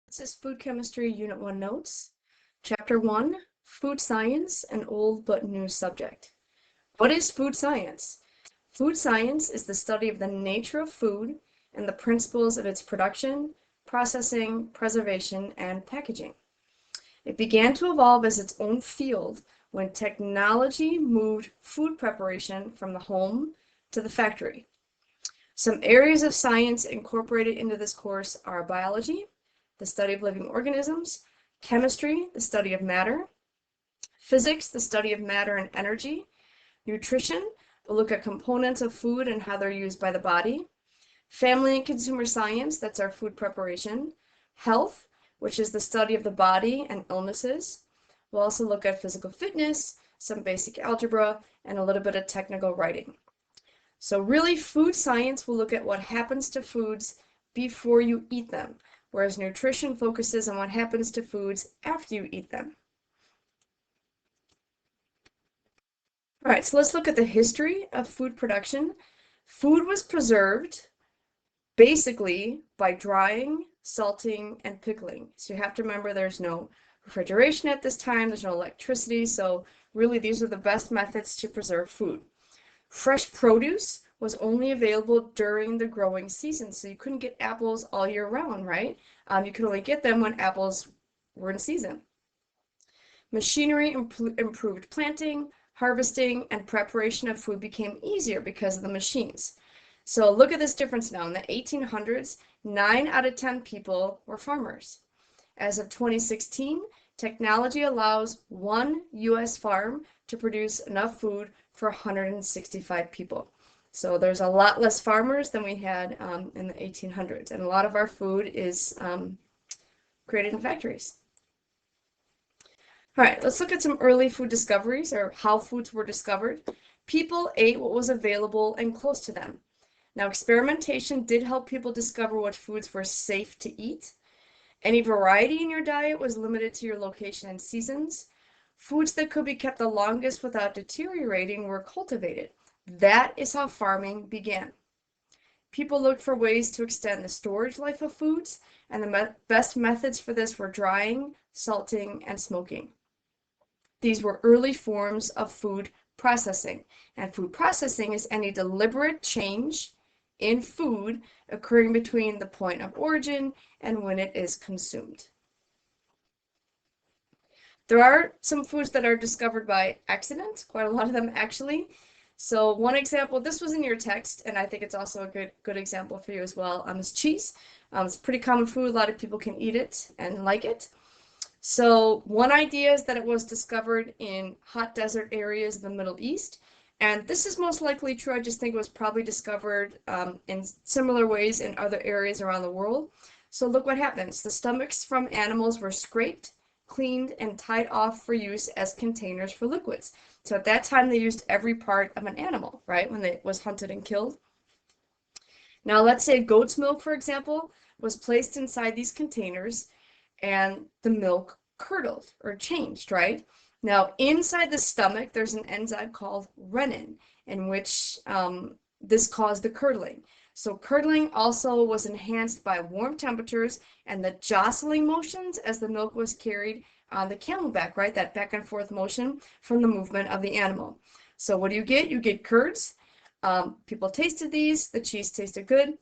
This is Food Chemistry Unit 1 Notes. Chapter 1, Food Science, an old but new subject. What is food science? Food science is the study of the nature of food and the principles of its production, processing, preservation, and packaging. It began to evolve as its own field when technology moved food preparation from the home to the factory. Some areas of science incorporated into this course are biology, the study of living organisms, chemistry, the study of matter, physics, the study of matter and energy, nutrition, we'll look at components of food and how they're used by the body, family and consumer science, that's our food preparation, health, which is the study of the body and illnesses. We'll also look at physical fitness, some basic algebra, and a little bit of technical writing. So really, food science will look at what happens to foods before you eat them, whereas nutrition focuses on what happens to foods after you eat them. All right, so let's look at the history of food production. Food was preserved basically by drying, salting, and pickling. So you have to remember there's no refrigeration at this time, there's no electricity, so really these are the best methods to preserve food. Fresh produce was only available during the growing season, so you couldn't get apples all year round, right? You could only get them when apples were in season. Machinery improved planting, harvesting, and preparation of food became easier because of the machines. So look at this difference now. In the 1800s, 9 out of 10 people were farmers. As of 2016, technology allows one U.S. farm to produce enough food for 165 people. So there's a lot less farmers than we had in the 1800s, and a lot of our food is created in factories. All right, let's look at some early food discoveries, or how foods were discovered. People ate what was available and close to them. Now, experimentation did help people discover what foods were safe to eat. Any variety in your diet was limited to your location and seasons. Foods that could be kept the longest without deteriorating were cultivated. That is how farming began. People looked for ways to extend the storage life of foods, and the best methods for this were drying, salting, and smoking. These were early forms of food processing, and food processing is any deliberate change in food occurring between the point of origin and when it is consumed. There are some foods that are discovered by accident, quite a lot of them actually. So one example, this was in your text, and I think it's also a good example for you as well, is cheese. It's a pretty common food, a lot of people can eat it and like it. So one idea is that it was discovered in hot desert areas of the Middle East, and this is most likely true. I just think it was probably discovered in similar ways in other areas around the world. So look what happens. The stomachs from animals were scraped, cleaned, and tied off for use as containers for liquids. So at that time, they used every part of an animal, right, when it was hunted and killed. Now, let's say goat's milk, for example, was placed inside these containers, and the milk curdled or changed, right? Now, inside the stomach, there's an enzyme called renin, in which this caused the curdling. So curdling also was enhanced by warm temperatures and the jostling motions as the milk was carried on the camelback, right? That back and forth motion from the movement of the animal. So what do? You get curds. People tasted these. The cheese tasted good,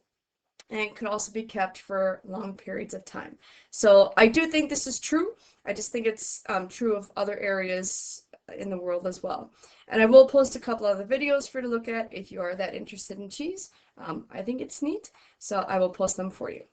and it could also be kept for long periods of time. So I do think this is true. I just think it's true of other areas in the world as well. And I will post a couple other videos for you to look at if you are that interested in cheese. I think it's neat, so I will post them for you.